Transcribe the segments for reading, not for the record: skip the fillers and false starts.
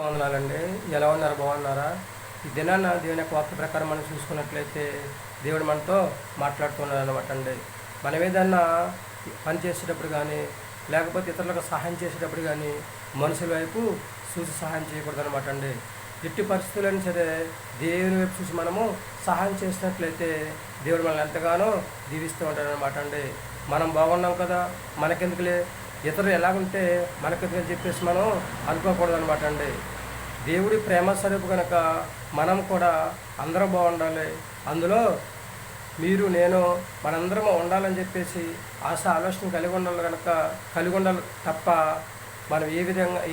వందనాలండి. ఎలా ఉన్నారు? బాగున్నారా? ఈ దినాన దేవుని యొక్క వాక్య ప్రకారం మనం చూసుకున్నట్లయితే దేవుడు మనతో మాట్లాడుతున్నాడు అనమాట అండి. మనం ఏదన్నా పని చేసేటప్పుడు కానీ, లేకపోతే ఇతరులకు సహాయం చేసేటప్పుడు కానీ మనుషుల వైపు చూసి సహాయం చేయకూడదు అనమాట అండి. ఎట్టి పరిస్థితులైనా సరే దేవుని వైపు చూసి మనము సహాయం చేసినట్లయితే దేవుడు మనల్ని ఎంతగానో దీవిస్తూ ఉంటాడు అనమాట అండి. మనం బాగున్నాం కదా, మనకెందుకులే, ఇతరులు ఎలాగుంటే మనకెందుకని చెప్పేసి మనం అనుకోకూడదు అనమాట అండి. దేవుడి ప్రేమ స్వరూపు కనుక మనం కూడా అందరం బాగుండాలి. అందులో మీరు నేను మనందరం ఉండాలని చెప్పేసి ఆలోచన కలిగి ఉండాలి తప్ప మనం ఏ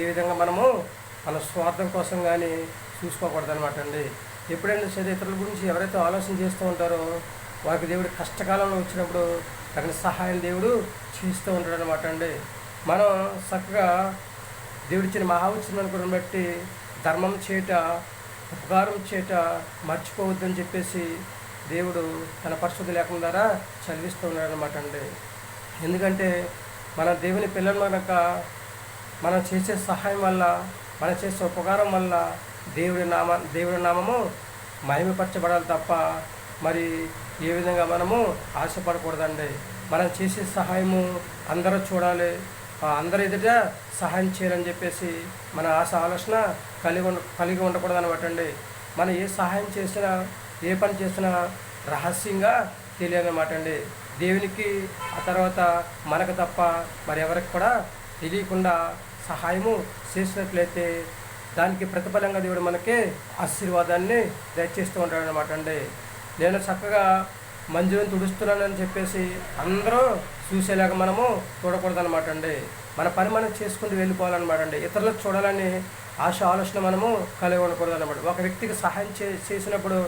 విధంగా మనము మన స్వార్థం కోసం కానీ చూసుకోకూడదు అనమాట అండి. ఎప్పుడైనా సరే ఇతరుల గురించి ఎవరైతే ఆలోచన చేస్తూ ఉంటారో వారికి దేవుడి కష్టకాలంలో వచ్చినప్పుడు తగిన సహాయం దేవుడు చేస్తూ ఉంటాడు అనమాట అండి. మనం చక్కగా దేవుడిచ్చిన మహాఉత్సవాన్ని బట్టి ధర్మం చేయట, ఉపకారం చేయట మర్చిపోవద్దని చెప్పేసి దేవుడు తన పరిశుద్ధ లేఖనం ద్వారా చదివిస్తూ ఉన్నాడు అనమాట అండి. ఎందుకంటే మన దేవుని పిల్లల కనుక మనం చేసే సహాయం వల్ల, మనం చేసే ఉపకారం వల్ల దేవుడి నామము మహిమపరచబడాలి తప్ప మరి ఏ విధంగా మనము ఆశపడకూడదండి. మనం చేసే సహాయము అందరూ చూడాలి, అందరి ఎదుట సహాయం చేయాలని చెప్పేసి మన ఆలోచన కలిగి ఉండకూడదు అనమాట అండి. మనం ఏ సహాయం చేసినా, ఏ పని చేసినా రహస్యంగా తెలియాలన్నమాట అండి. దేవునికి, ఆ తర్వాత మనకు తప్ప మరి ఎవరికి కూడా తెలియకుండా సహాయము చేసినట్లయితే దానికి ప్రతిఫలంగా దేవుడు మనకి ఆశీర్వాదాన్ని దయచేస్తూ ఉంటాడు అనమాట అండి. నేను చక్కగా మంజుని తుడుస్తున్నానని చెప్పేసి అందరూ చూసేలాగా మనము చూడకూడదు అనమాట అండి. మన పని మనం చేసుకుంటూ వెళ్ళిపోవాలన్నమాట అండి. ఇతరులకు చూడాలని ఆలోచన మనము కలిగి ఉండకూడదు అనమాట. ఒక వ్యక్తికి సహాయం చేసినప్పుడు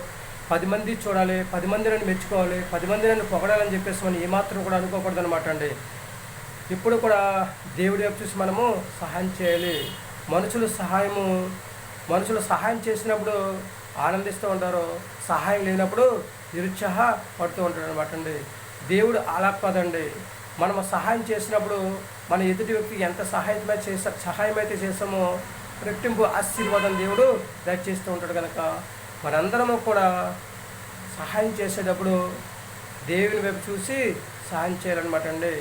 10 మంది చూడాలి, 10 మంది నన్ను మెచ్చుకోవాలి, 10 మంది నన్ను పొగడాలని చెప్పేసి మనం ఏమాత్రం కూడా అనుకోకూడదు అనమాట అండి. ఇప్పుడు కూడా దేవుడి వైపు చూసి మనము సహాయం చేయాలి. మనుషులు సహాయం చేసినప్పుడు ఆనందిస్తూ ఉంటారు, సహాయం లేనప్పుడు నిరుత్సాహపడుతూ ఉంటాడు అనమాట అండి. దేవుడు అలా కాదండి. మనం సహాయం చేసినప్పుడు మన ఎదుటి వ్యక్తికి ఎంత సహాయం అయితే చేస్తామో రెట్టింపు ఆశీర్వాదం దేవుడు దయచేస్తూ ఉంటాడు కనుక మనందరము కూడా సహాయం చేసేటప్పుడు దేవుని వైపు చూసి సహాయం చేయాలన్నమాట అండి.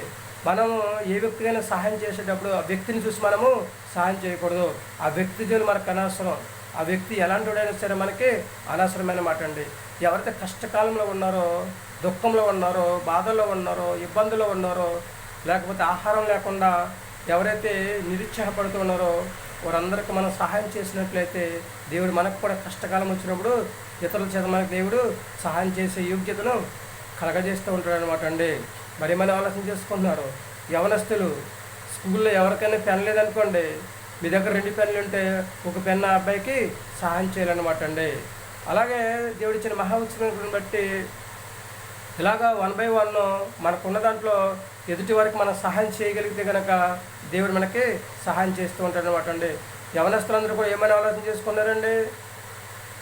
మనం ఏ వ్యక్తికైనా సహాయం చేసేటప్పుడు ఆ వ్యక్తిని చూసి మనము సహాయం చేయకూడదు. ఆ వ్యక్తి జోలు మనకు అనవసరం. ఆ వ్యక్తి ఎలాంటి వాడైనా సరే మనకి అనవసరమైన మాట అండి. ఎవరైతే కష్టకాలంలో ఉన్నారో, దుఃఖంలో ఉన్నారో, బాధల్లో ఉన్నారో, ఇబ్బందుల్లో ఉన్నారో, లేకపోతే ఆహారం లేకుండా ఎవరైతే నిరుత్సాహపడుతూ ఉన్నారో వారందరికీ మనం సహాయం చేసినట్లయితే దేవుడు మనకు కూడా కష్టకాలం వచ్చినప్పుడు ఇతరుల చేత మనకు దేవుడు సహాయం చేసే యోగ్యతను కలగజేస్తూ ఉంటాడు అనమాట అండి. మరి మనం ఆలోచన చేసుకుంటున్నారు, యవనస్తులు స్కూల్లో ఎవరికైనా పెన్ లేదనుకోండి, మీ దగ్గర 2 పెన్నులు ఉంటే ఒక పెన్ ఆ అబ్బాయికి సహాయం చేయాలన్నమాట అండి. అలాగే దేవుడిచ్చిన మహాఉత్సవాన్ని బట్టి ఇలాగా 1 by 1 మనకున్న దాంట్లో ఎదుటి వరకు మనం సహాయం చేయగలిగితే కనుక దేవుడు మనకి సహాయం చేస్తూ ఉంటాడు అనమాట అండి. యవనస్తులందరూ కూడా ఏమైనా ఆలోచన చేసుకున్నారండి?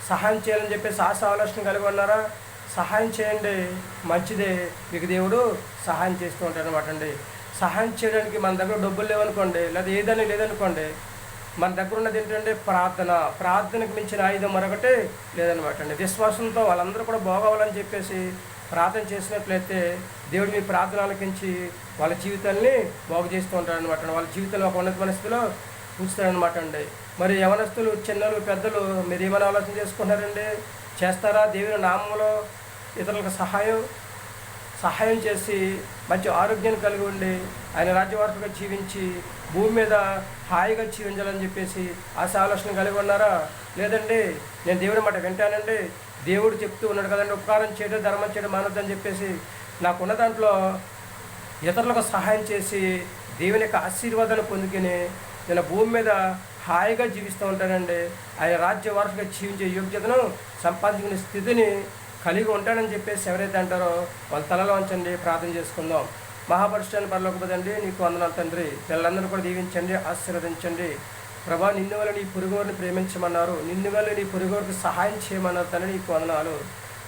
సహాయం చేయాలని చెప్పేసి ఆలోచన కలిగి ఉన్నారా? సహాయం చేయండి, మంచిదే, మీకు దేవుడు సహాయం చేస్తూ ఉంటాడు అనమాట అండి. సహాయం చేయడానికి మన దగ్గర డబ్బులు లేవనుకోండి, లేదా ఏదని లేదనుకోండి, మన దగ్గర ఉన్నది ఏంటంటే ప్రార్థనకు మించిన ఆయుధం మరొకటి లేదనమాట అండి. విశ్వాసంతో వాళ్ళందరూ కూడా బాగోవాలని చెప్పేసి ప్రార్థన చేసినట్లయితే దేవుడు మీ ప్రార్థన ఆలకించి వాళ్ళ జీవితాన్ని బాగు చేస్తూ ఉంటాడు అనమాట. వాళ్ళ జీవితంలో ఒక ఉన్నత మనస్థితిలో ఉంచుతాడనమాట అండి. మరి యవనస్తులు, చిన్నలు, పెద్దలు మీరు ఏమైనా ఆలోచన చేసుకుంటారండి? చేస్తారా? దేవుని నామంలో ఇతరులకు సహాయం చేసి మంచి ఆరోగ్యాన్ని కలిగి ఉండి ఆయన రాజ్యవారసుగా జీవించి భూమి మీద హాయిగా జీవించాలని చెప్పేసి ఆలోచన కలిగి ఉన్నారా? లేదండి, నేను దేవుని మాట వింటానండి, దేవుడు చెప్తూ ఉన్నాడు కదండి, ఉపకారం చేయడం, ధర్మం చేయడం మానొద్దని చెప్పేసి నాకున్న దాంట్లో ఇతరులకు సహాయం చేసి దేవుని యొక్క ఆశీర్వాదాన్ని పొందుకుని నేను భూమి మీద హాయిగా జీవిస్తూ ఉంటానండి, ఆయన రాజ్య వారసుగా జీవించే యోగ్యతను సంపాదించుకునే స్థితిని కలిగి ఉంటానని చెప్పేసి ఎవరైతే అంటారో వాళ్ళ తలలో ఉంచండి. ప్రార్థన చేసుకుందాం. మహాపరిష్టాన్ని పరలోకపదండి, నీకు వందనాలు తండ్రి. పిల్లలందరూ కూడా దీవించండి, ఆశీర్వదించండి. ప్రభా, నిన్ను వల్ల నీ పొరుగువారిని ప్రేమించమన్నారు, నిన్ను వల్ల నీ పొరుగువారికి సహాయం చేయమన్నారు తండ్రి, నీకు వందనాలు.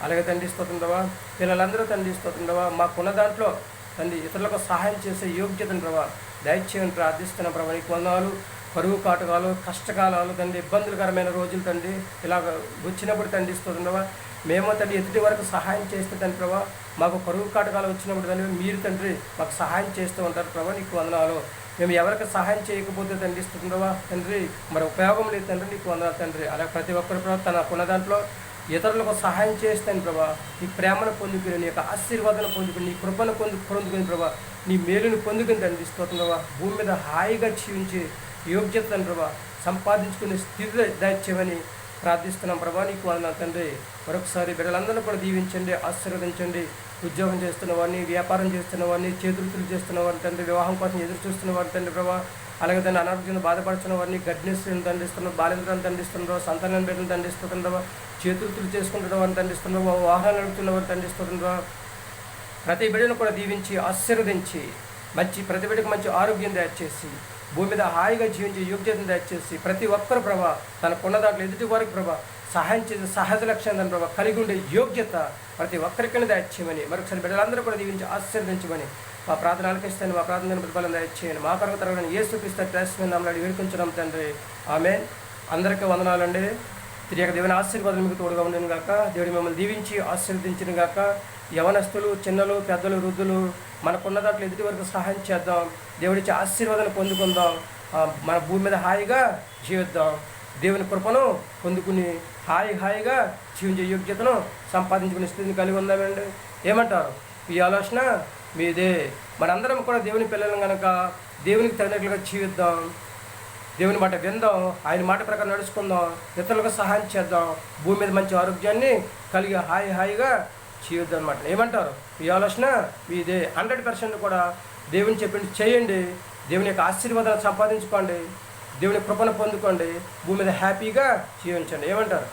అలాగే తండ్రి స్తోత్రం. పిల్లలందరూ తండ్రి స్తోత్రం. మాకున్న దాంట్లో తండ్రి ఇతరులకు సహాయం చేసే యోగ్యతను ప్రభా దయచేయని ప్రార్థిస్తున్న ప్రభా, నీకు వందనాలు. కరువు కాటకాలు, కష్టకాలాలు తండ్రి, ఇబ్బందులకరమైన రోజులు తండ్రి ఇలాగ వచ్చినప్పుడు తండ్రి స్తోత్రం. మేము తండ్రి ఎదుటి వరకు సహాయం చేస్తే తండ్రి ప్రభా, మాకు కరువు కాటకాలు వచ్చినప్పుడు తండ్రి మీరు తండ్రి మాకు సహాయం చేస్తూ ఉంటారు ప్రభా. నీకు వందనాలు. మేము ఎవరికి సహాయం చేయకపోతే తండ్రి స్తోత్రం తండ్రి, మరి ఉపయోగం లేదు తండ్రి. నీకు వందనాలు తండ్రి. అలా ప్రతి ఒక్కరి ప్రభావ తనకున్న దాంట్లో ఇతరులకు సహాయం చేస్తాను ప్రభా. నీ ప్రేమను పొందుకుని, నీ యొక్క ఆశీర్వాదాన్ని పొందుకుని, నీ కృపను పొందుకుని ప్రభా, నీ మేలును పొందుకుని తండ్రి స్తోత్రం ప్రభా. భూమి మీద హాయిగా జీవించి యోగ్యతను ప్రభా సంపాదించుకునే స్థితి దయచేయమని ప్రార్థిస్తున్నాం ప్రభా. నీకు వందనాలు తండ్రి. మరొకసారి బిడ్డలందరినీ కూడా దీవించండి, ఆశీర్వదించండి. ఉద్యోగం చేస్తున్న వారిని, వ్యాపారం చేస్తున్న వారిని, చేతులు చేస్తున్న వారిని తండ్రి, వివాహం కోసం ఎదురు చూస్తున్న వారిని తండ్రి ప్రభా, అలాగే దాన్ని అనారోగ్యంగా బాధపడుతున్న వారిని, గర్భిణీలను దండిస్తున్నారు, బాలింతలను దండిస్తున్నారు, సంతానం బిడ్డలను దండిస్తున్నారు, చేతులు చేసుకుంటున్న వారిని దండిస్తున్నారు, వాహనాలు నడుపుతున్న వారిని దండిస్తున్నారు. ప్రతి బిడ్డను కూడా దీవించి ఆశీర్వదించి ప్రతి బిడ్డకు మంచి ఆరోగ్యం దయచేసి భూమి మీద హాయిగా జీవించే యోగ్యతను దయచేసి ప్రతి ఒక్కరు ప్రభా తనకున్న దాంట్లో ఎదుటి వారికి ప్రభా సహాయం చేసే సహజ లక్ష్యాన్ని ప్రభా కలిగి ఉండే యోగ్యత ప్రతి ఒక్కరికైనా దయచేయమని మరొకసారి బిడ్డలందరూ కూడా దీవించి ఆశీర్వదించమని మా ప్రార్థన ఆలకిస్తాను. మా ప్రార్థన ప్రతిఫలం దయచేయండి. మా కొరకు తరగని యేసుక్రీస్తు క్రీస్తు నామములో వేడుకొంచున్నాం తండ్రి. ఆమేన్. అందరికీ వందనాలండి. తిరిగి దేవుని ఆశీర్వాదం మీకు తోడుగా ఉండను గాక. దేవుడు మిమ్మల్ని దీవించి ఆశీర్వదించిన గాక. యవనస్తులు, చిన్నలు, పెద్దలు, వృద్ధులు మనకున్న దాంట్లో ఎదుటి వరకు సహాయం చేద్దాం. దేవుడిచ్చే ఆశీర్వాదాన్ని పొందుకుందాం. మన భూమి మీద హాయిగా జీవిద్దాం. దేవుని కృపను పొందుకుని హాయిగా జీవించే యోగ్యతను సంపాదించుకునే స్థితిని కలిగి ఉందామండి. ఏమంటారు? ఈ ఆలోచన మీదే. మనందరం కూడా దేవుని పిల్లలను కనుక దేవునికి తగినట్లుగా జీవిద్దాం. దేవుని మాట విందాం, ఆయన మాట ప్రకారం నడుచుకుందాం, ఇతరులకు సహాయం చేద్దాం, భూమి మీద మంచి ఆరోగ్యాన్ని కలిగి హాయిగా జీవిద్దాం అనమాట. ఏమంటారు? ఈ ఆలోచన మీదే. 100% కూడా దేవుని చెప్పింది చేయండి. దేవుని యొక్క ఆశీర్వాదాన్ని సంపాదించుకోండి, దేవుని కృపను పొందుకోండి, భూమి మీద హ్యాపీగా జీవించండి. ఏమంటారు?